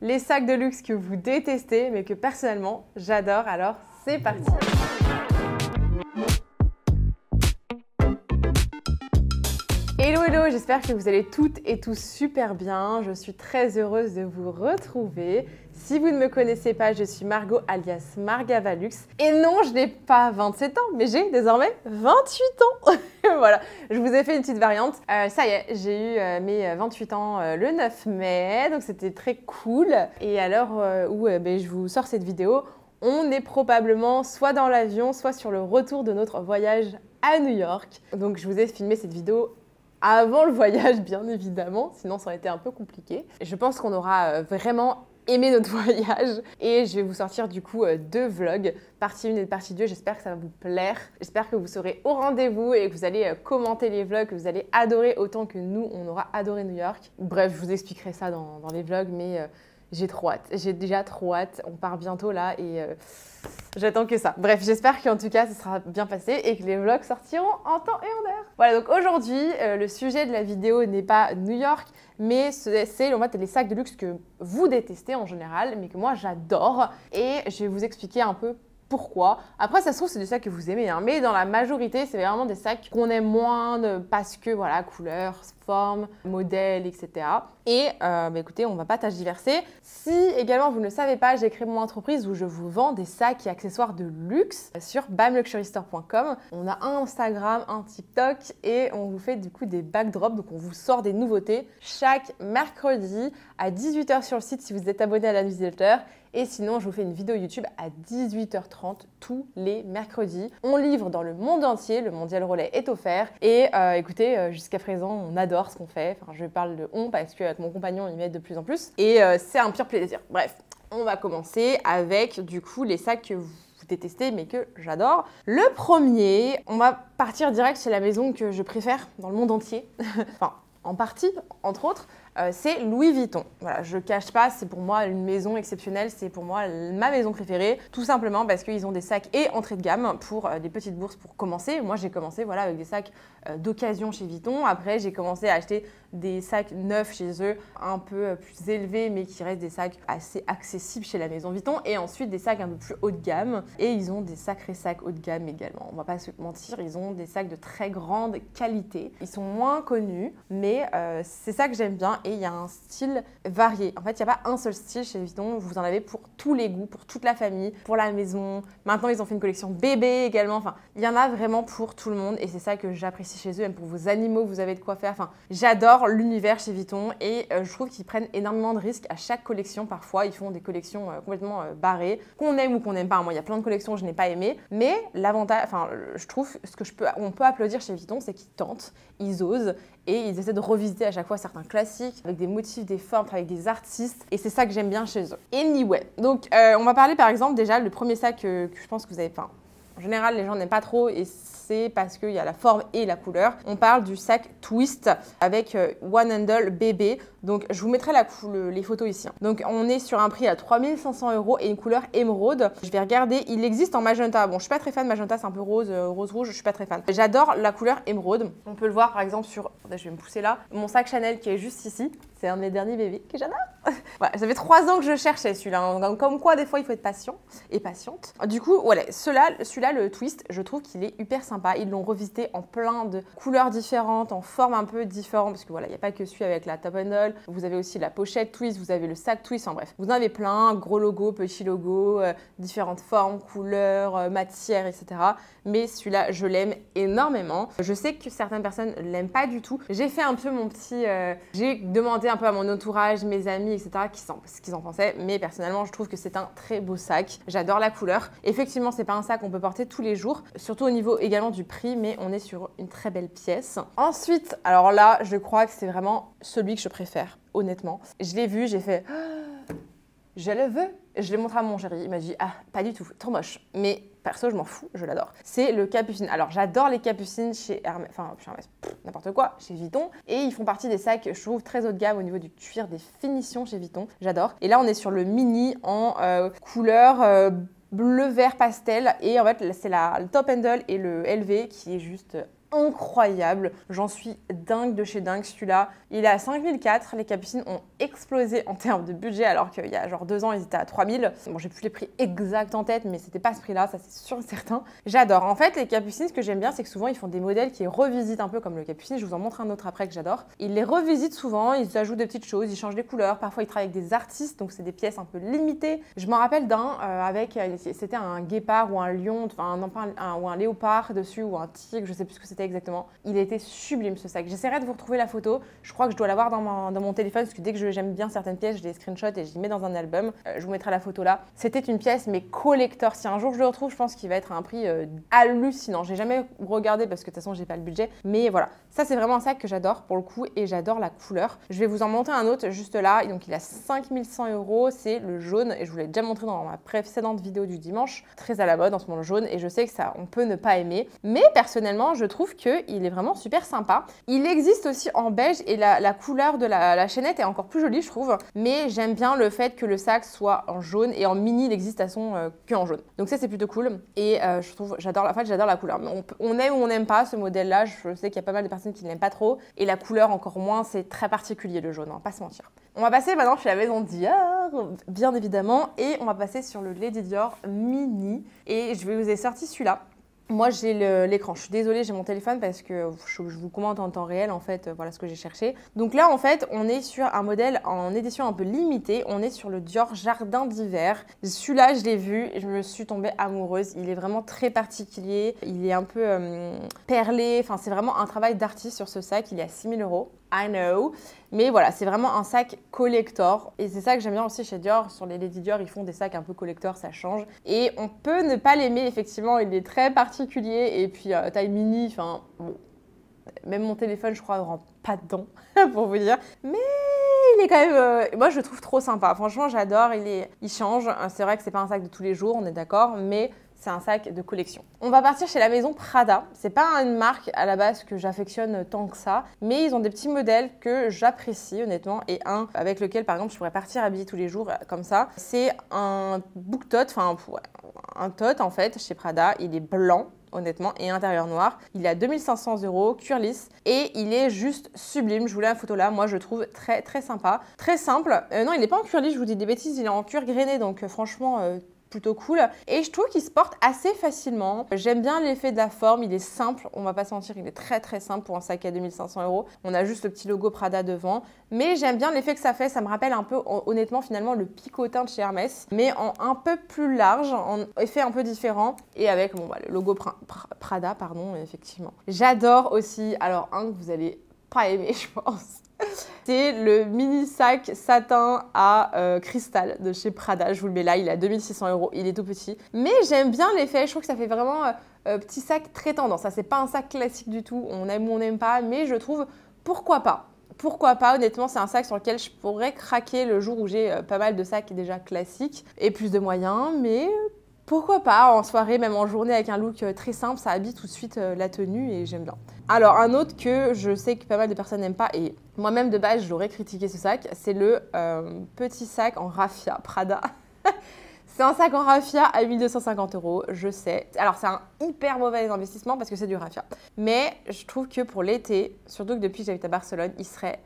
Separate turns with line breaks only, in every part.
les sacs de luxe que vous détestez mais que personnellement j'adore. Alors c'est parti. Hello, j'espère que vous allez toutes et tous super bien. Je suis très heureuse de vous retrouver. Si vous ne me connaissez pas, je suis Margot alias Margavalux. Et non, je n'ai pas 27 ans, mais j'ai désormais 28 ans. Voilà, je vous ai fait une petite variante. Ça y est, j'ai eu mes 28 ans le 9 mai, donc c'était très cool. Et à l'heure où je vous sors cette vidéo, on est probablement soit dans l'avion, soit sur le retour de notre voyage à New York. Donc je vous ai filmé cette vidéo avant le voyage, bien évidemment, sinon ça aurait été un peu compliqué. Je pense qu'on aura vraiment aimé notre voyage et je vais vous sortir du coup 2 vlogs, partie 1 et partie 2. J'espère que ça va vous plaire. J'espère que vous serez au rendez-vous et que vous allez commenter les vlogs, que vous allez adorer autant que nous, on aura adoré New York. Bref, je vous expliquerai ça dans les vlogs, mais j'ai trop hâte. J'ai déjà trop hâte. On part bientôt là et j'attends que ça. Bref, j'espère qu'en tout cas, ça sera bien passé et que les vlogs sortiront en temps et en heure. Voilà, donc aujourd'hui, le sujet de la vidéo n'est pas New York, mais c'est en fait les sacs de luxe que vous détestez en général, mais que moi j'adore. Et je vais vous expliquer un peu pourquoi. Après, ça se trouve, c'est des sacs que vous aimez, hein, mais dans la majorité, c'est vraiment des sacs qu'on aime moins parce que, voilà, couleur, forme, modèle, etc. Et écoutez, on va pas tergiverser. Si également vous ne le savez pas, j'ai créé mon entreprise où je vous vends des sacs et accessoires de luxe sur bamluxurystore.com. On a un Instagram, un TikTok et on vous fait du coup des backdrops. Donc on vous sort des nouveautés chaque mercredi à 18 h sur le site si vous êtes abonné à la newsletter. Et sinon, je vous fais une vidéo YouTube à 18 h 30 tous les mercredis. On livre dans le monde entier, le Mondial Relais est offert. Et écoutez, jusqu'à présent, on adore ce qu'on fait. Enfin, je parle de on parce qu'avec mon compagnon, il m'aide de plus en plus. Et c'est un pur plaisir. Bref, on va commencer avec du coup les sacs que vous détestez mais que j'adore. Le premier, on va partir direct chez la maison que je préfère dans le monde entier. Enfin, en partie, entre autres. C'est Louis Vuitton. Voilà, je ne cache pas, c'est pour moi une maison exceptionnelle, c'est pour moi ma maison préférée, tout simplement parce qu'ils ont des sacs et entrée de gamme pour des petites bourses pour commencer. Moi, j'ai commencé voilà, avec des sacs d'occasion chez Vuitton. Après, j'ai commencé à acheter des sacs neufs chez eux, un peu plus élevés, mais qui restent des sacs assez accessibles chez la maison Vuitton. Et ensuite, des sacs un peu plus haut de gamme. Et ils ont des sacrés sacs haut de gamme également. On ne va pas se mentir, ils ont des sacs de très grande qualité. Ils sont moins connus, mais c'est ça que j'aime bien. Et il y a un style varié. En fait, il n'y a pas un seul style chez Vuitton. Vous en avez pour tous les goûts, pour toute la famille, pour la maison. Maintenant, ils ont fait une collection bébé également. Enfin, il y en a vraiment pour tout le monde. Et c'est ça que j'apprécie chez eux. Même pour vos animaux, vous avez de quoi faire. Enfin, j'adore l'univers chez Vuitton. Et je trouve qu'ils prennent énormément de risques à chaque collection. Parfois, ils font des collections complètement barrées, qu'on aime ou qu'on n'aime pas. Moi, il y a plein de collections que je n'ai pas aimées. Mais l'avantage, enfin, je trouve ce que on peut applaudir chez Vuitton, c'est qu'ils tentent, ils osent. Et ils essaient de revisiter à chaque fois certains classiques avec des motifs, des formes, avec des artistes. Et c'est ça que j'aime bien chez eux. Anyway, donc on va parler par exemple déjà le premier sac que je pense que vous avez peint. En général, les gens n'aiment pas trop et c'est parce qu'il y a la forme et la couleur. On parle du sac Twist avec One Handle bébé. Donc, je vous mettrai les photos ici. Donc, on est sur un prix à 3 500 € et une couleur émeraude. Je vais regarder. Il existe en magenta. Bon, je suis pas très fan. Magenta, c'est un peu rose, rose-rouge. Je suis pas très fan. J'adore la couleur émeraude. On peut le voir, par exemple, sur... Je vais me pousser là. Mon sac Chanel qui est juste ici. C'est un de mes derniers bébés que j'adore. Voilà, ça fait 3 ans que je cherchais celui-là. Donc, comme quoi, des fois, il faut être patient et patiente. Du coup, voilà, celui-là, le Twist, je trouve qu'il est hyper sympa. Ils l'ont revisité en plein de couleurs différentes, en formes un peu différentes. Parce que voilà, il n'y a pas que celui avec la top handle. Vous avez aussi la pochette Twist, vous avez le sac Twist. En bref, vous en avez plein. Gros logo, petit logo, différentes formes, couleurs, matières, etc. Mais celui-là, je l'aime énormément. Je sais que certaines personnes ne l'aiment pas du tout. J'ai fait un peu mon petit... j'ai demandé un peu à mon entourage, mes amis, etc. ce qu'ils en pensaient. Mais personnellement, je trouve que c'est un très beau sac. J'adore la couleur. Effectivement, c'est pas un sac qu'on peut porter tous les jours. Surtout au niveau également du prix, mais on est sur une très belle pièce. Ensuite, alors là, je crois que c'est vraiment celui que je préfère, honnêtement. Je l'ai vu, j'ai fait... Je le veux. Je l'ai montré à mon chéri. Il m'a dit, ah, pas du tout, trop moche. Mais perso, je m'en fous, je l'adore. C'est le Capucine. Alors, j'adore les Capucines chez Hermès, enfin, chez Hermès, n'importe quoi, chez Vuitton. Et ils font partie des sacs, je trouve, très haut de gamme au niveau du cuir, des finitions chez Vuitton. J'adore. Et là, on est sur le mini en couleur bleu vert pastel. Et en fait, c'est le top handle et le LV qui est juste incroyable. J'en suis dingue de chez dingue. Celui-là, il est à 5004. Les Capucines ont explosé en termes de budget alors qu'il y a genre 2 ans, ils étaient à 3000. Bon, j'ai plus les prix exacts en tête, mais c'était pas ce prix-là, ça c'est sûr et certain. J'adore. En fait, les Capucines, ce que j'aime bien, c'est que souvent, ils font des modèles qui revisitent un peu comme le Capucine. Je vous en montre un autre après que j'adore. Ils les revisitent souvent, ils ajoutent des petites choses, ils changent des couleurs. Parfois, ils travaillent avec des artistes, donc c'est des pièces un peu limitées. Je m'en rappelle d'un c'était un guépard ou un lion, enfin ou un léopard dessus ou un tigre, je sais plus ce que c'était exactement. Il était sublime ce sac. J'essaierai de vous retrouver la photo. Je crois que je dois l'avoir dans mon téléphone parce que dès que j'aime bien certaines pièces, je les screenshot et je les mets dans un album. Je vous mettrai la photo là. C'était une pièce mais collector. Si un jour je le retrouve, je pense qu'il va être à un prix hallucinant. J'ai jamais regardé parce que de toute façon j'ai pas le budget. Mais voilà, ça c'est vraiment un sac que j'adore pour le coup et j'adore la couleur. Je vais vous en montrer un autre juste là. Donc il a 5100 €. C'est le jaune et je vous l'ai déjà montré dans ma précédente vidéo du dimanche. Très à la mode en ce moment le jaune et je sais que ça on peut ne pas aimer. Mais personnellement, je trouve qu'il est vraiment super sympa. Il existe aussi en beige et la couleur de la chaînette est encore plus jolie, je trouve. Mais j'aime bien le fait que le sac soit en jaune et en mini, il existe à son que en jaune. Donc ça, c'est plutôt cool. Et je trouve, j'adore la couleur. On aime ou on n'aime pas ce modèle-là. Je sais qu'il y a pas mal de personnes qui ne l'aiment pas trop. Et la couleur, encore moins, c'est très particulier le jaune, hein, pas se mentir. On va passer maintenant chez la maison Dior, bien évidemment. Et on va passer sur le Lady Dior Mini. Et je vous ai sorti celui-là. Moi, j'ai l'écran. Je suis désolée, j'ai mon téléphone parce que je vous commente en temps réel, en fait, voilà ce que j'ai cherché. Donc là, en fait, on est sur un modèle en édition un peu limitée. On est sur le Dior Jardin d'hiver. Celui-là, je l'ai vu et je me suis tombée amoureuse. Il est vraiment très particulier. Il est un peu perlé. Enfin, c'est vraiment un travail d'artiste sur ce sac. Il est à 6000 €. I know. Mais voilà, c'est vraiment un sac collector. Et c'est ça que j'aime bien aussi chez Dior. Sur les Lady Dior, ils font des sacs un peu collector, ça change. Et on peut ne pas l'aimer, effectivement. Il est très particulier. Et puis, taille mini, enfin, bon. Même mon téléphone, je crois, ne rentre pas dedans, pour vous dire. Mais il est quand même... moi, je le trouve trop sympa. Franchement, j'adore. Il change. C'est vrai que c'est pas un sac de tous les jours, on est d'accord. Mais... c'est un sac de collection. On va partir chez la maison Prada. C'est pas une marque à la base que j'affectionne tant que ça, mais ils ont des petits modèles que j'apprécie honnêtement et un avec lequel par exemple je pourrais partir habillée tous les jours comme ça. C'est un book tote, enfin un tote en fait chez Prada. Il est blanc honnêtement, et intérieur noir. Il est à 2500 €, cuir lisse, et il est juste sublime. Je vous la photo là, moi je trouve très très sympa. Très simple. Non, il n'est pas en cuir lisse, je vous dis des bêtises, il est en cuir grainé, donc franchement... plutôt cool et je trouve qu'il se porte assez facilement. J'aime bien l'effet de la forme, il est simple, on va pas se mentir, il est très très simple pour un sac à 2500 €. On a juste le petit logo Prada devant, mais j'aime bien l'effet que ça fait, ça me rappelle un peu honnêtement finalement le picotin de chez Hermès, mais en un peu plus large, en effet un peu différent et avec bon, le logo Prada, pardon, effectivement. J'adore aussi, alors un que vous allez pas aimer je pense. C'est le mini sac satin à cristal de chez Prada. Je vous le mets là, il est à 2600 €. Il est tout petit. Mais j'aime bien l'effet. Je trouve que ça fait vraiment petit sac très tendance. Ça, c'est pas un sac classique du tout. On aime ou on n'aime pas. Mais je trouve, pourquoi pas. Pourquoi pas, honnêtement, c'est un sac sur lequel je pourrais craquer le jour où j'ai pas mal de sacs déjà classiques et plus de moyens. Mais... pourquoi pas, en soirée, même en journée, avec un look très simple, ça habille tout de suite la tenue et j'aime bien. Alors, un autre que je sais que pas mal de personnes n'aiment pas, et moi-même de base, j'aurais critiqué ce sac, c'est le petit sac en raffia Prada. C'est un sac en raffia à 1250 €, je sais. Alors, c'est un hyper mauvais investissement parce que c'est du raffia. Mais je trouve que pour l'été, surtout que depuis que j'habite à Barcelone, il serait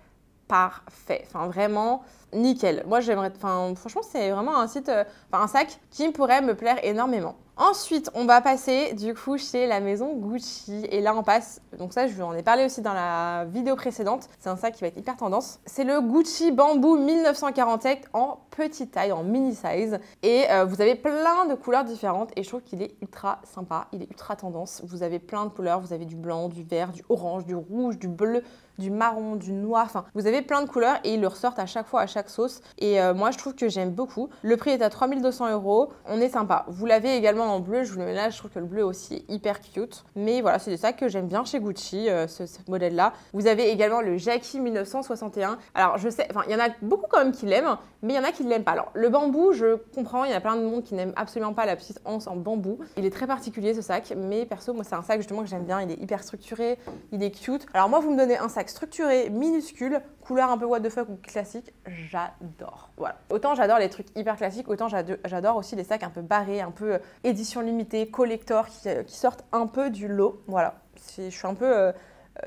parfait. Enfin, vraiment... nickel. Moi, j'aimerais... enfin, franchement, c'est vraiment un site... un sac qui pourrait me plaire énormément. Ensuite, on va passer du coup chez la maison Gucci. Et là, on passe... donc ça, je vous en ai parlé aussi dans la vidéo précédente. C'est un sac qui va être hyper tendance. C'est le Gucci Bamboo 1947 en petite taille, en mini size. Et vous avez plein de couleurs différentes. Et je trouve qu'il est ultra sympa. Il est ultra tendance. Vous avez plein de couleurs. Vous avez du blanc, du vert, du orange, du rouge, du bleu, du marron, du noir. Enfin, vous avez plein de couleurs et ils le ressortent à chaque fois, à chaque sauce. Et moi, je trouve que j'aime beaucoup. Le prix est à 3200 €. On est sympa. Vous l'avez également en bleu. Je vous le mets là. Je trouve que le bleu aussi est hyper cute. Mais voilà, c'est des sacs que j'aime bien chez Gucci, ce modèle-là. Vous avez également le Jackie 1961. Alors, je sais, enfin, il y en a beaucoup quand même qui l'aiment, mais il y en a qui ne l'aiment pas. Alors, le bambou, je comprends. Il y a plein de monde qui n'aime absolument pas la petite anse en bambou. Il est très particulier, ce sac. Mais perso, moi, c'est un sac justement que j'aime bien. Il est hyper structuré. Il est cute. Alors, moi, vous me donnez un sac structuré, minuscule, couleur un peu what the fuck ou classique, j'adore. Voilà. Autant j'adore les trucs hyper classiques, autant j'adore aussi les sacs un peu barrés, un peu édition limitée, collector, qui sortent un peu du lot. Voilà. Je suis un peu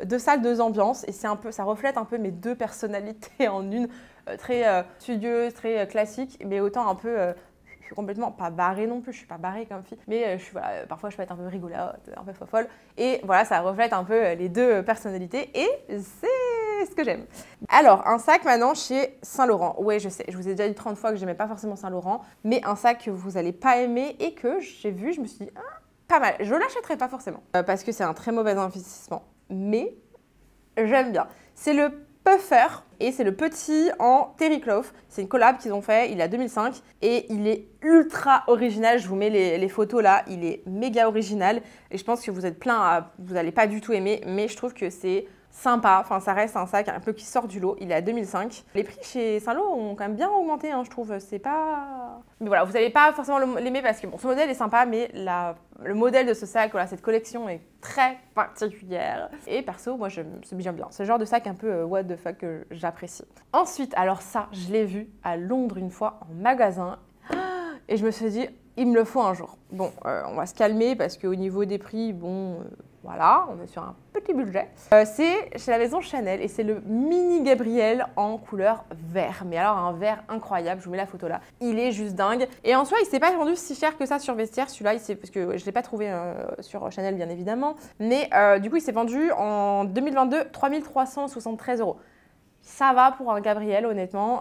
deux salles, deux ambiances, et ça reflète un peu mes deux personnalités en une, très studieuse, très classique, mais autant un peu... je suis complètement pas barrée non plus, je suis pas barrée comme fille, mais voilà, parfois je peux être un peu rigolote, un peu folle. Et voilà, ça reflète un peu les deux personnalités et c'est ce que j'aime. Alors, un sac maintenant chez Saint Laurent. Ouais, je sais, je vous ai déjà dit 30 fois que j'aimais pas forcément Saint Laurent, mais un sac que vous allez pas aimer et que j'ai vu, je me suis dit, ah, pas mal. Je l'achèterai pas forcément parce que c'est un très mauvais investissement, mais j'aime bien. C'est le Puffer et c'est le petit en terry cloth. C'est une collab qu'ils ont fait, il est à 2005 et il est ultra original. Je vous mets les photos là, il est méga original et je pense que vous êtes plein vous n'allez pas du tout aimer, mais je trouve que c'est sympa. Enfin, ça reste un sac un peu qui sort du lot. Il est à 2005. Les prix chez Saint Laurent ont quand même bien augmenté, hein, je trouve. C'est pas... Mais voilà, vous n'allez pas forcément l'aimer parce que bon, ce modèle est sympa, mais le modèle de ce sac, voilà, cette collection est très particulière. Et perso, moi, c'est bien. C'est le genre de sac un peu what the fuck que j'apprécie. Ensuite, alors ça, je l'ai vu à Londres une fois en magasin et je me suis dit, il me le faut un jour. Bon, on va se calmer parce qu'au niveau des prix, bon... Voilà, on est sur un petit budget. C'est chez la maison Chanel et c'est le mini Gabriel en couleur vert. Mais alors un vert incroyable, je vous mets la photo là. Il est juste dingue. Et en soi, il s'est pas vendu si cher que ça sur Vestiaire. Celui-là, parce que je l'ai pas trouvé sur Chanel bien évidemment. Mais du coup, il s'est vendu en 2022 3373 €. Ça va pour un Gabriel, honnêtement,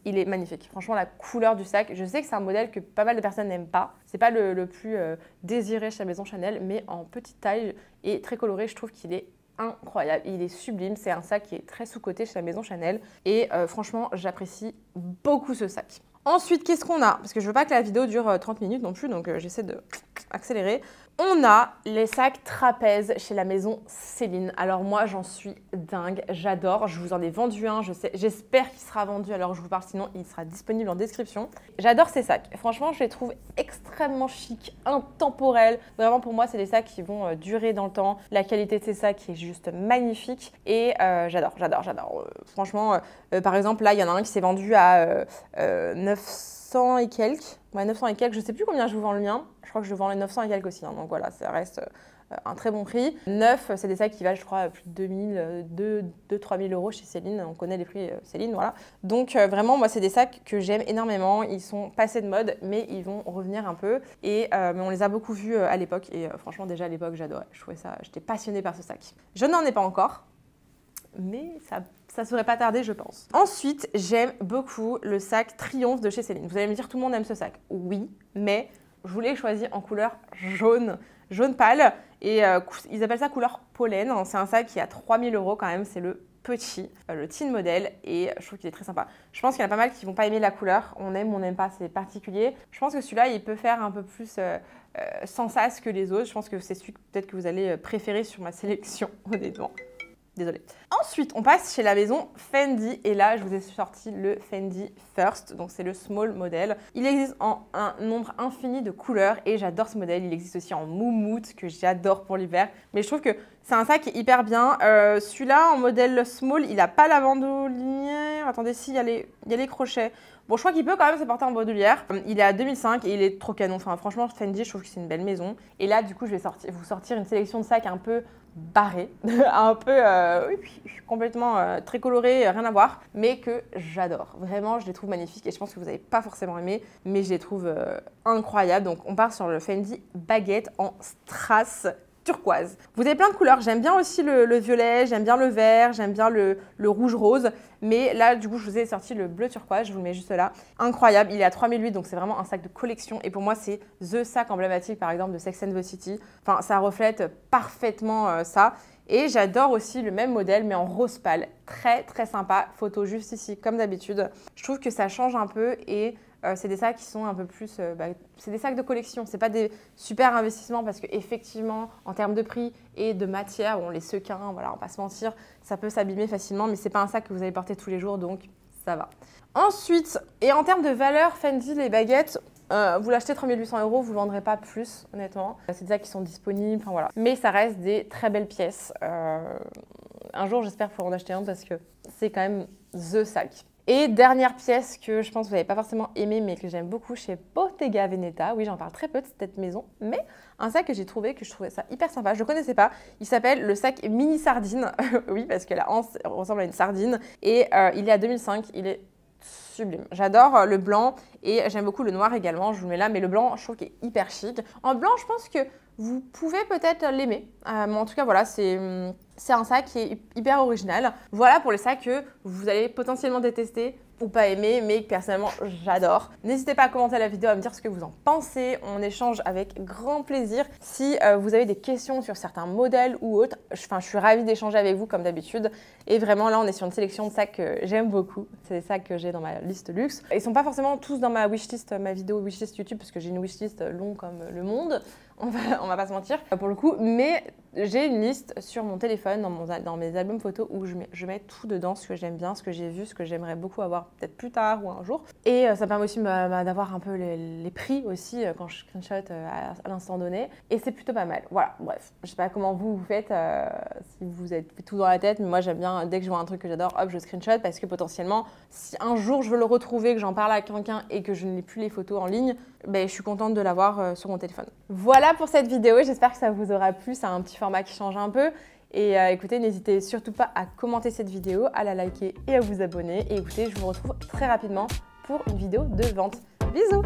il est magnifique. Franchement, la couleur du sac, je sais que c'est un modèle que pas mal de personnes n'aiment pas. C'est pas le plus désiré chez la maison Chanel, mais en petite taille et très coloré, je trouve qu'il est incroyable. Il est sublime, c'est un sac qui est très sous-coté chez la maison Chanel et franchement, j'apprécie beaucoup ce sac. Ensuite, qu'est-ce qu'on a? Parce que je veux pas que la vidéo dure 30 minutes non plus, donc j'essaie d'accélérer. On a les sacs trapèzes chez la maison Céline. Alors moi, j'en suis dingue, j'adore. Je vous en ai vendu un, j'espère qu'il sera vendu alors je vous parle, sinon il sera disponible en description. J'adore ces sacs. Franchement, je les trouve extrêmement chics, intemporels. Vraiment, pour moi, c'est des sacs qui vont durer dans le temps. La qualité de ces sacs est juste magnifique et j'adore. Franchement, par exemple, là, il y en a un qui s'est vendu à 900 et quelques. Ouais, 900 et quelques, je sais plus combien je vous vends le mien. Je crois que je vends les 900 et quelques aussi, hein, donc voilà, ça reste un très bon prix. Neuf, c'est des sacs qui valent, je crois, plus de 2000, 2-3 000 € chez Céline. On connaît les prix Céline, voilà. Donc vraiment, moi, c'est des sacs que j'aime énormément. Ils sont passés de mode, mais ils vont revenir un peu. Et mais on les a beaucoup vus à l'époque. Et franchement, déjà à l'époque, j'adorais. Je trouvais ça, j'étais passionnée par ce sac. Je n'en ai pas encore, mais ça serait pas tardé, je pense. Ensuite, j'aime beaucoup le sac Triomphe de chez Céline. Vous allez me dire, tout le monde aime ce sac. Oui, mais je voulais choisir en couleur jaune pâle. Et ils appellent ça couleur pollen. C'est un sac qui a 3 000 € quand même. C'est le petit, le teen modèle. Et je trouve qu'il est très sympa. Je pense qu'il y en a pas mal qui vont pas aimer la couleur. On aime ou on n'aime pas, c'est particulier. Je pense que celui-là, il peut faire un peu plus sans sas que les autres. Je pense que c'est celui peut-être que vous allez préférer sur ma sélection, honnêtement. Désolée. Ensuite, on passe chez la maison Fendi et là, je vous ai sorti le Fendi First, donc c'est le small modèle. Il existe en un nombre infini de couleurs et j'adore ce modèle. Il existe aussi en moumoute que j'adore pour l'hiver, mais je trouve que c'est un sac qui est hyper bien. Celui-là, en modèle small, il n'a pas la bandoulière. Attendez, si, il y a les crochets. Bon, je crois qu'il peut quand même se porter en bandoulière. Il est à 2005 et il est trop canon. Enfin, franchement, Fendi, je trouve que c'est une belle maison. Et là, du coup, je vais vous sortir une sélection de sacs un peu barré, un peu complètement très coloré, rien à voir, mais que j'adore. Vraiment, je les trouve magnifiques et je pense que vous n'avez pas forcément aimé, mais je les trouve incroyables. Donc, on part sur le Fendi Baguette en strass turquoise. Vous avez plein de couleurs. J'aime bien aussi le violet, j'aime bien le vert, j'aime bien le rouge-rose. Mais là, du coup, je vous ai sorti le bleu turquoise. Je vous le mets juste là. Incroyable. Il est à 3008, donc c'est vraiment un sac de collection. Et pour moi, c'est the sac emblématique, par exemple, de Sex and the City. Enfin, ça reflète parfaitement ça. Et j'adore aussi le même modèle, mais en rose pâle. Très, très sympa. Photo juste ici, comme d'habitude. Je trouve que ça change un peu et c'est des sacs qui sont un peu plus... c'est des sacs de collection, c'est pas des super investissements parce qu'effectivement, en termes de prix et de matière, bon, les sequins, voilà, on va pas se mentir, ça peut s'abîmer facilement, mais c'est pas un sac que vous allez porter tous les jours, donc ça va. Ensuite, et en termes de valeur, Fendi, les baguettes, vous l'achetez 3800 €, vous ne le vendrez pas plus, honnêtement. C'est des sacs qui sont disponibles, enfin voilà. Mais ça reste des très belles pièces. Un jour, j'espère pouvoir en acheter un parce que c'est quand même the sac. Et dernière pièce que je pense que vous n'avez pas forcément aimé, mais que j'aime beaucoup chez Bottega Veneta. Oui, j'en parle très peu de cette maison, mais un sac que j'ai trouvé, que je trouvais ça hyper sympa. Je ne le connaissais pas. Il s'appelle le sac mini sardine. Oui, parce que la hanse ressemble à une sardine. Et il est à 2005. Il est sublime. J'adore le blanc et j'aime beaucoup le noir également. Je vous le mets là, mais le blanc, je trouve qu'il est hyper chic. En blanc, je pense que vous pouvez peut-être l'aimer. Mais en tout cas, voilà, c'est un sac qui est hyper original. Voilà pour les sacs que vous allez potentiellement détester ou pas aimer, mais que personnellement j'adore. N'hésitez pas à commenter la vidéo, à me dire ce que vous en pensez. On échange avec grand plaisir. Si vous avez des questions sur certains modèles ou autres, je suis ravie d'échanger avec vous comme d'habitude. Et vraiment là, on est sur une sélection de sacs que j'aime beaucoup. C'est des sacs que j'ai dans ma liste luxe. Ils sont pas forcément tous dans ma wishlist, ma vidéo wishlist YouTube, parce que j'ai une wishlist longue comme le monde. On va pas se mentir pour le coup, mais j'ai une liste sur mon téléphone, dans mes albums photos où je mets tout dedans, ce que j'aime bien, ce que j'ai vu, ce que j'aimerais beaucoup avoir peut-être plus tard ou un jour. Et ça me permet aussi d'avoir un peu les prix aussi quand je screenshot à l'instant donné. Et c'est plutôt pas mal. Voilà, bref. Je sais pas comment vous faites, si vous êtes tout dans la tête, mais moi j'aime bien, dès que je vois un truc que j'adore, hop, je screenshot parce que potentiellement, si un jour je veux le retrouver, que j'en parle à quelqu'un et que je n'ai plus les photos en ligne, ben, je suis contente de l'avoir sur mon téléphone. Voilà pour cette vidéo, j'espère que ça vous aura plu, c'est un petit format qui change un peu. Et écoutez, n'hésitez surtout pas à commenter cette vidéo, à la liker et à vous abonner. Et écoutez, je vous retrouve très rapidement pour une vidéo de vente. Bisous!